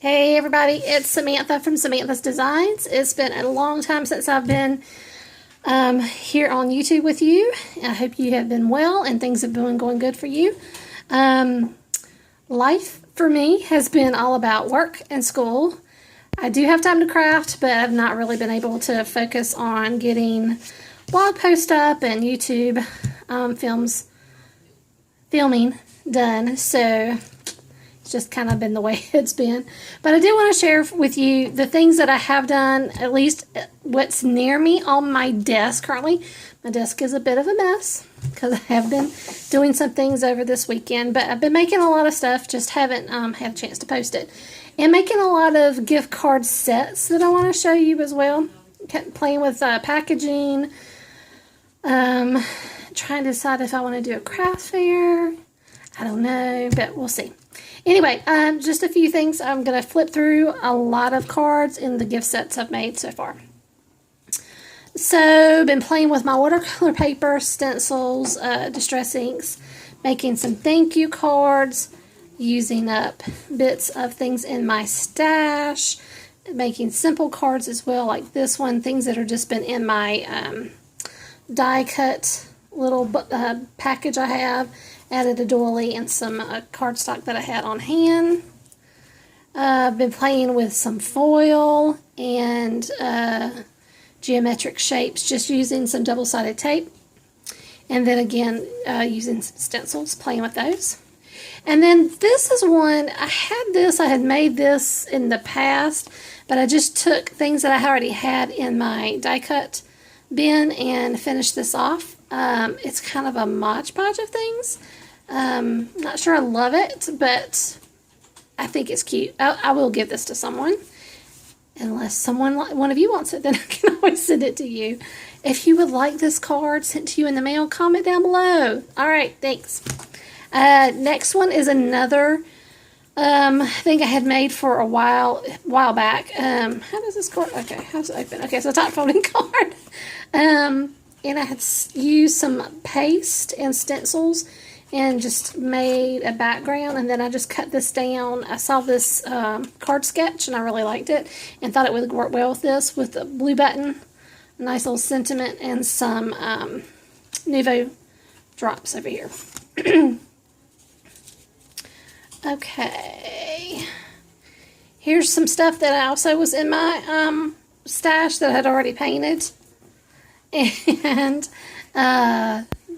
Hey everybody, it's Samantha from Samantha's Designs. It's been a long time since I've been here on YouTube with you. I hope you have been well and things have been going good for you. Life for me has been all about work and school. I do have time to craft, but I've not really been able to focus on getting blog posts up and YouTube filming done. So it's just kind of been the way it's been. But I do want to share with you the things that I have done, at least what's near me on my desk currently. My desk is a bit of a mess because I have been doing some things over this weekend. But I've been making a lot of stuff, just haven't had a chance to post it. And making a lot of gift card sets that I want to show you as well. Kept playing with packaging. Trying to decide if I want to do a craft fair. I don't know, but we'll see. Anyway, just a few things. I'm going to flip through a lot of cards in the gift sets I've made so far. So, been playing with my watercolor paper, stencils, distress inks, making some thank you cards, using up bits of things in my stash, making simple cards as well, like this one, things that are just been in my die cut little package I have. Added a doily and some cardstock that I had on hand. I've been playing with some foil and geometric shapes, just using some double-sided tape. And then again, using some stencils, playing with those. And then this is one, I had made this in the past, but I just took things that I already had in my die cut bin and finished this off. It's kind of a Mod Podge of things. Not sure I love it, but I think it's cute. I will give this to someone. Unless one of you wants it, then I can always send it to you. If you would like this card sent to you in the mail, comment down below. Alright, thanks. Next one is another thing I had made for a while back. How does this card, okay, how's it open? Okay, so top folding card. And I had used some paste and stencils and just made a background, and then I just cut this down. I saw this card sketch and I really liked it and thought it would work well with this, with the blue button, a nice little sentiment, and some Nuvo drops over here. Okay, here's some stuff that I also was in my stash that I had already painted, and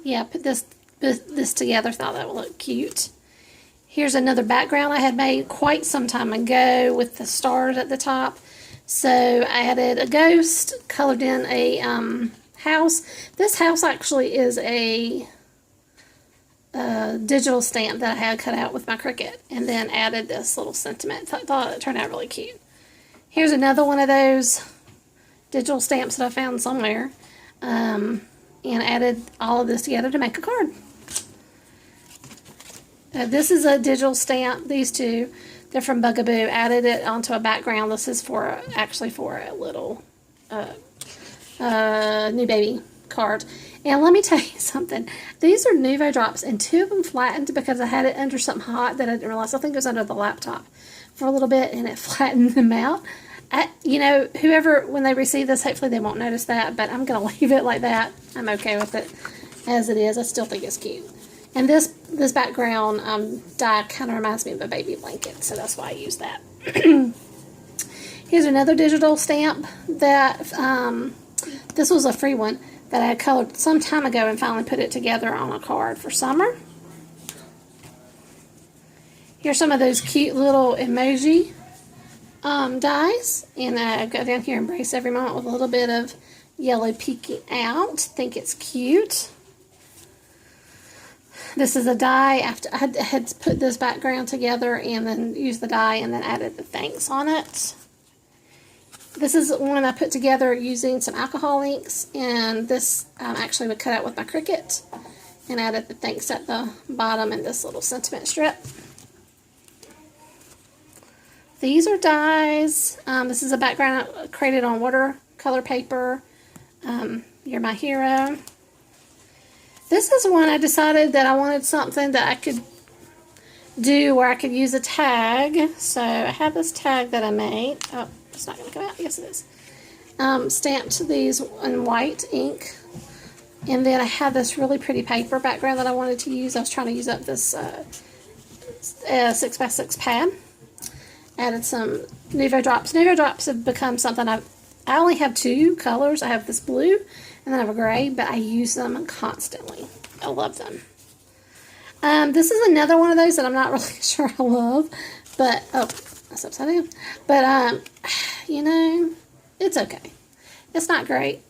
yeah, put this together, thought that would look cute. Here's another background I had made quite some time ago with the stars at the top. So I added a ghost, colored in a house. This house actually is a digital stamp that I had cut out with my Cricut, and then added this little sentiment. Thought it turned out really cute. Here's another one of those digital stamps that I found somewhere, and added all of this together to make a card. This is a digital stamp. These two, they're from Bugaboo. Added it onto a background. This is actually for a little new baby card. And let me tell you something. These are Nuvo drops, and two of them flattened because I had it under something hot that I didn't realize. I think it was under the laptop for a little bit, and it flattened them out. You know, whoever, when they receive this, hopefully they won't notice that, but I'm going to leave it like that. I'm okay with it as it is. I still think it's cute. And this background die kind of reminds me of a baby blanket, so that's why I use that. Here's another digital stamp that, this was a free one that I had colored some time ago and finally put it together on a card for summer. Here's some of those cute little emoji dies, and I go down here and brace every moment with a little bit of yellow peeking out. Think it's cute. This is a die after I had put this background together and then used the die and then added the thanks on it. This is one I put together using some alcohol inks, and this actually would cut out with my Cricut, and added the thanks at the bottom and this little sentiment strip. These are dies. This is a background I created on watercolor paper. You're My Hero. This is one I decided that I wanted something that I could do where I could use a tag. So I have this tag that I made. Oh, it's not going to come out. Yes, it is. Stamped these in white ink. And then I had this really pretty paper background that I wanted to use. I was trying to use up this 6x6 pad. Added some Nuvo Drops. Nuvo Drops have become something I only have two colors. I have this blue and then I have a gray, but I use them constantly. I love them. This is another one of those that I'm not really sure I love, but, oh, that's upside down. But, you know, it's okay. It's not great,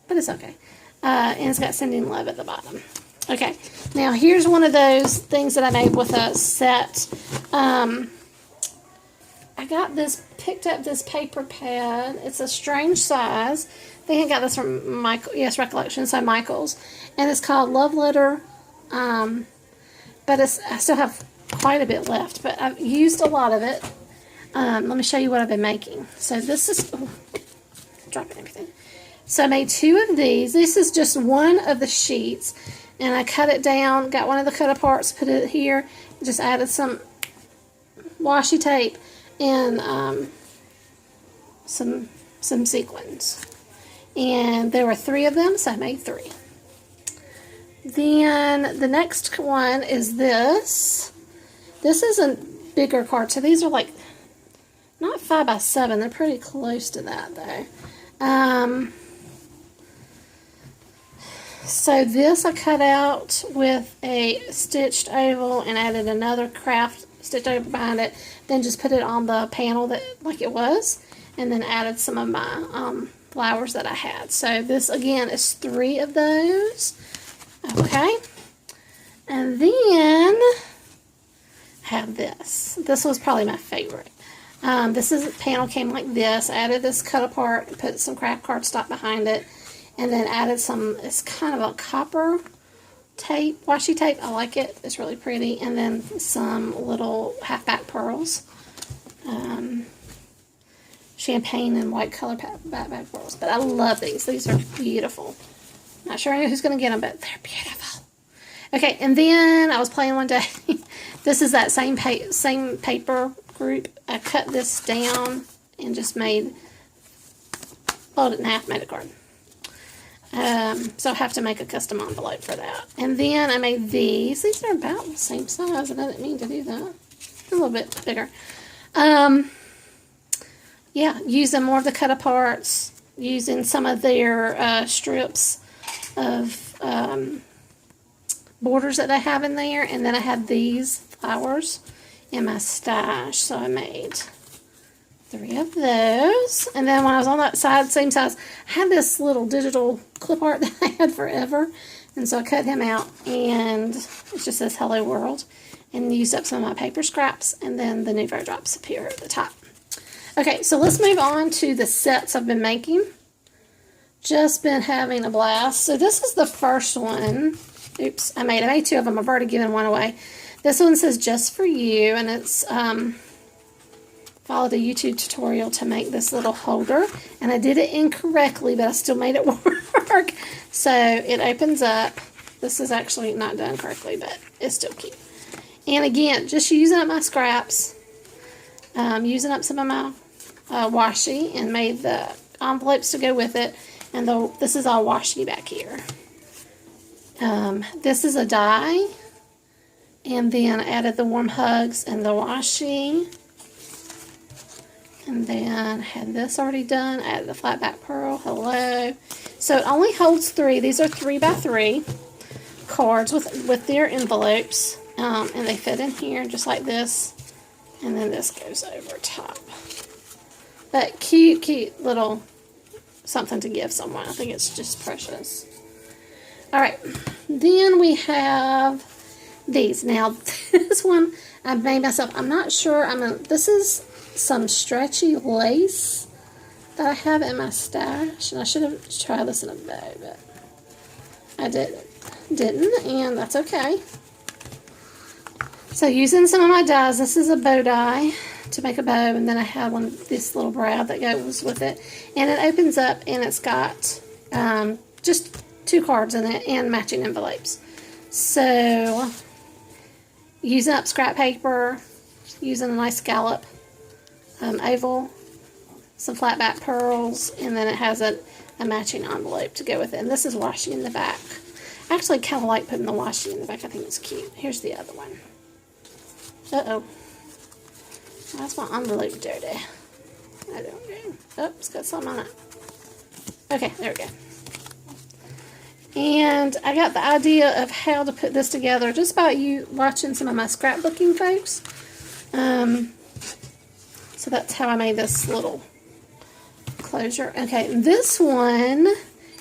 but it's okay. And it's got Sending Love at the bottom. Okay, now here's one of those things that I made with a set. I picked up this paper pad. It's a strange size. I think I got this from Recollection, so Michael's. And it's called Love Letter. But I still have quite a bit left, but I've used a lot of it. Let me show you what I've been making. So this is, dropping everything. So I made two of these. This is just one of the sheets, and I cut it down, got one of the cut aparts, put it here, just added some washi tape and some sequins. And there were 3 of them, so I made 3. Then the next one is this. This is a bigger card, so these are like not 5 by 7. They're pretty close to that though. So this I cut out with a stitched oval and added another craft stitched oval behind it. Then just put it on the panel that like it was, and then added some of my flowers that I had. So this again is 3 of those. Okay, and then I have this. This was probably my favorite. This panel came like this. I added this cut apart, put some craft cardstock behind it, and then added some, it's kind of a copper tape, washi tape. I like it. It's really pretty. And then some little half-back pearls. Champagne and white color back pearls. But I love these. These are beautiful. Not sure who's going to get them, but they're beautiful. Okay, and then I was playing one day. This is that same paper group. I cut this down and just folded it in half, made a card. So I have to make a custom envelope for that. And then I made these. These are about the same size, and I didn't mean to do that. A little bit bigger. Yeah, using more of the cut aparts, using some of their strips of borders that they have in there, and then I had these flowers in my stash, so I made 3 of those. And then when I was on that side, same size, I had this little digital clip art that I had forever, and so I cut him out, and it just says Hello World, and used up some of my paper scraps, and then the Nuvo Drops appear at the top. Okay, so let's move on to the sets I've been making. Just been having a blast. So this is the first one. Oops, I made 2 of them. I've already given one away. This one says Just For You, and it's followed a YouTube tutorial to make this little holder, and I did it incorrectly, but I still made it work. So it opens up. This is actually not done correctly, but it's still cute. And again, just using up my scraps, using up some of my washi, and made the envelopes to go with it. And this is all washi back here. This is a die. And then I added the warm hugs and the washi. And then I had this already done. I added the flat back pearl. Hello. So it only holds 3. These are 3 by 3 cards with their envelopes. And they fit in here just like this. And then this goes over top. But cute little something to give someone. I think it's just precious. Alright. Then we have these. Now, this one I made myself. I'm not sure. This is some stretchy lace that I have in my stash. And I should have tried this in a bow, but I didn't, and that's okay. So using some of my dies, this is a bow die to make a bow, and then I have this little brad that goes with it. And it opens up, and it's got just 2 cards in it and matching envelopes. So using up scrap paper, using a nice scallop oval, some flat back pearls, and then it has a matching envelope to go with it. And this is washi in the back. I actually kind of like putting the washi in the back. I think it's cute. Here's the other one. Uh-oh. That's my envelope dirty. I don't know. Oh, it's got something on it. Okay, there we go. And I got the idea of how to put this together just by you watching some of my scrapbooking folks. So that's how I made this little closure. Okay, this one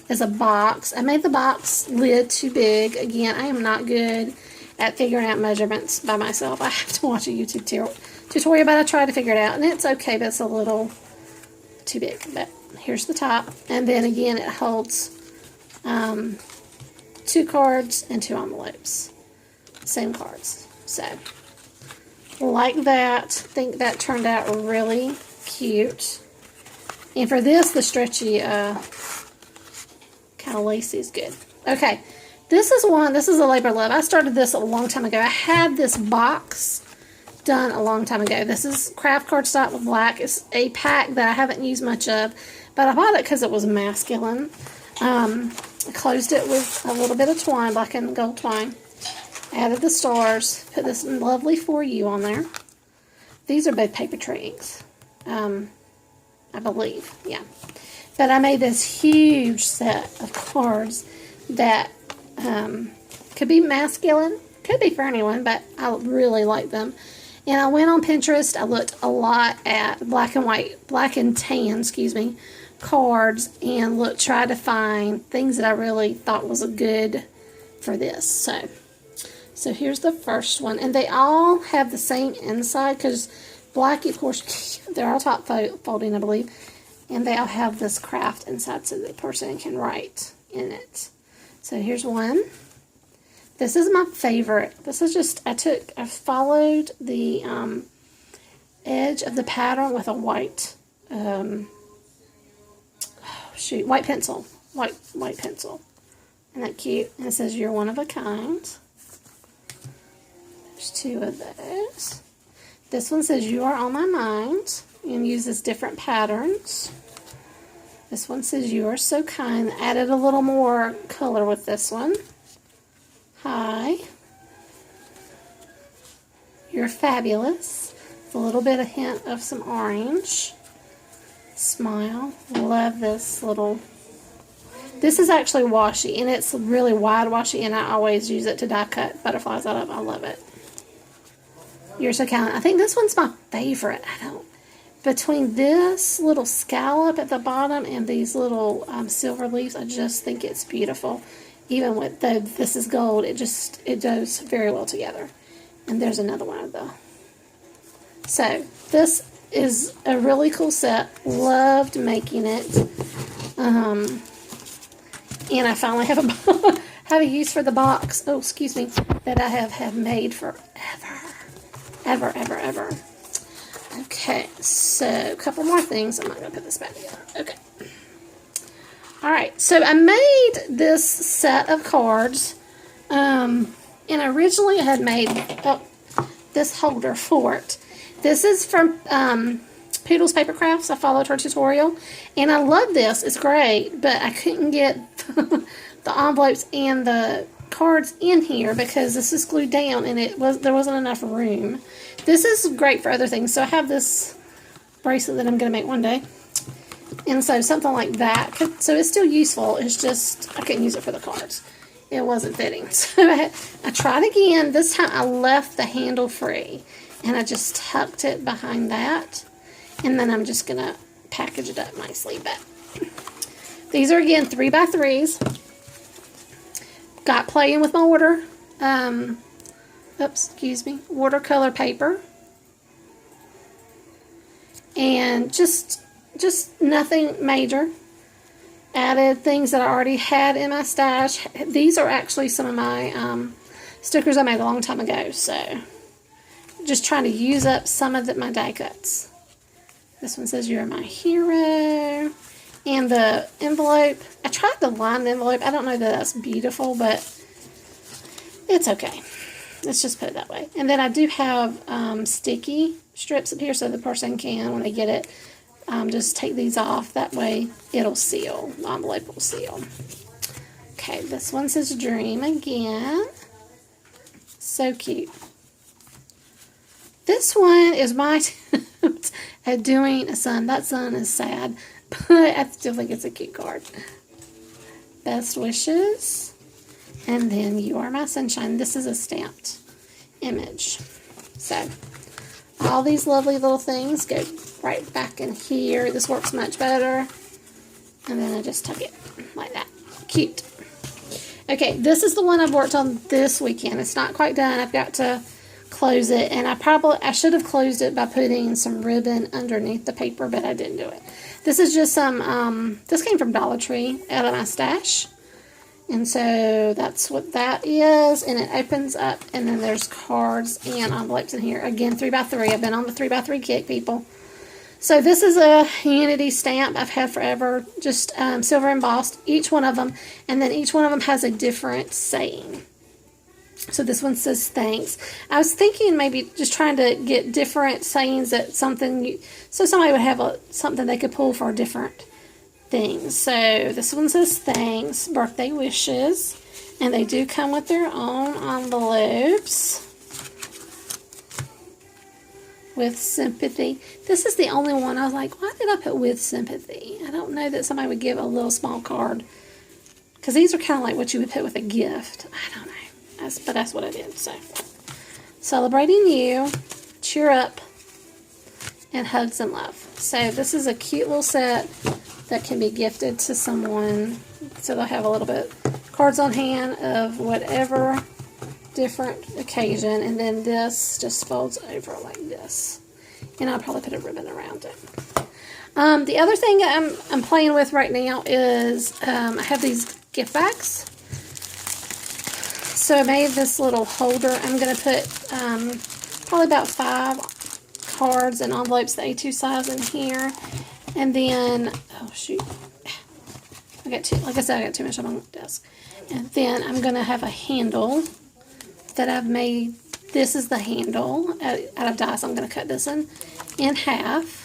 is a box. I made the box lid too big. Again, I am not good at figuring out measurements by myself. I have to watch a YouTube tutorial, but I try to figure it out, and it's okay, but it's a little too big. But here's the top, and then again it holds 2 cards and 2 envelopes. Same cards. So, like that. Think that turned out really cute. And for this, the stretchy kind of lacy is good. Okay, this is a labor of love. I started this a long time ago. I had this box done a long time ago. This is craft cardstock with black. It's a pack that I haven't used much of, but I bought it because it was masculine. I closed it with a little bit of twine, black and gold twine. Added the stars. Put this lovely For You on there. These are both paper trigs. I believe, yeah. But I made this huge set of cards that could be masculine, could be for anyone, but I really like them. And I went on Pinterest. I looked a lot at black and tan, cards, and tried to find things that I really thought was good for this. So here's the first one, and they all have the same inside because black, of course, they're all top folding, I believe, and they all have this craft inside so the person can write in it. So here's one. This is my favorite. This is just, I followed the edge of the pattern with a white, white pencil. White pencil. Isn't that cute? And it says, "You're one of a kind." There's 2 of those. This one says, "You are on my mind," and uses different patterns. This one says, "You are so kind." Added a little more color with this one. "Hi. You're fabulous." With a little bit of hint of some orange. "Smile." Love this little. This is actually washi, and it's really wide washi, and I always use it to die cut butterflies out of. I love it. "You're so kind." I think this one's my favorite. Between this little scallop at the bottom and these little silver leaves, I just think it's beautiful. Even with this is gold, it goes very well together. And there's another one of them. So this is a really cool set. Loved making it. And I finally have a use for the box. Oh, excuse me, that I have made forever. Ever. Okay, so a couple more things. I'm not going to put this back together. Okay. Alright, so I made this set of cards. And originally I had made this holder for it. This is from Poodle's Paper Crafts. I followed her tutorial. And I love this. It's great. But I couldn't get the envelopes and the cards in here because this is glued down and there wasn't enough room. This is great for other things. So I have this bracelet that I'm going to make one day. And so something like that. So it's still useful. It's just I couldn't use it for the cards. It wasn't fitting. So I tried again. This time I left the handle free. And I just tucked it behind that. And then I'm just going to package it up nicely. But these are, again, 3x3s. Got playing with my watercolor paper. And just nothing major. Added things that I already had in my stash. These are actually some of my stickers I made a long time ago. So, just trying to use up some of my die cuts. This one says, "You're my hero." And the envelope, I tried to line the envelope. I don't know that that's beautiful, but it's okay. let's just put it that way. And then I do have sticky strips up here so the person can, when they get it, just take these off. That way it'll seal. The envelope will seal. Okay, this one says Dream again. So cute. This one is my attempt at doing a sun. That sun is sad, but I still think it's a cute card. Best wishes. And then You Are My Sunshine. This is a stamped image. So, all these lovely little things go right back in here. This works much better. And then I just tuck it like that. Cute. Okay, this is the one I've worked on this weekend. It's not quite done. I've got to close it, and I should have closed it by putting some ribbon underneath the paper, but I didn't do it. This is just some, this came from Dollar Tree out of my stash. And so that's what that is, and it opens up, and then there's cards and envelopes in here. Again, 3x3. I've been on the 3x3 kick, people. So this is a Unity stamp I've had forever, just silver embossed, each one of them, and then each one of them has a different saying. So this one says thanks. I was thinking maybe just trying to get different sayings that something, so somebody would have something they could pull for different things. So this one says thanks, birthday wishes, and they do come with their own envelopes with sympathy. This is the only one I was like, why did I put with sympathy? I don't know that somebody would give a little small card, because these are kind of like what you would put with a gift. I don't know. But that's what I did. So, celebrating you, cheer up, and hugs and love. So this is a cute little set that can be gifted to someone. So they'll have a little bit cards on hand of whatever different occasion. And then this just folds over like this. And I'll probably put a ribbon around it. The other thing I'm playing with right now is I have these gift bags. So I made this little holder. I'm going to put probably about 5 cards and envelopes, the A2 size, in here. And then, oh shoot, like I said, I got too much on my desk. And then I'm going to have a handle that I've made. This is the handle out of dice. I'm going to cut this in half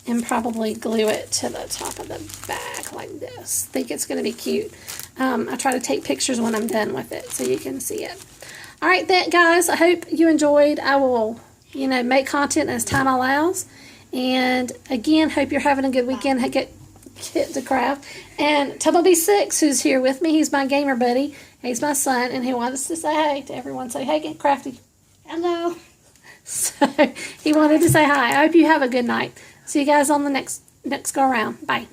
and probably glue it to the top of the bag like this. I think it's going to be cute. I try to take pictures when I'm done with it so you can see it. All right, guys, I hope you enjoyed. I will, make content as time allows. And again, hope you're having a good weekend. Get to craft. And Tubbo-B6, who's here with me, he's my gamer buddy. He's my son, and he wanted us to say hey to everyone. Say, hey, get crafty. Hello. So he wanted to say hi. I hope you have a good night. See you guys on the next go around. Bye.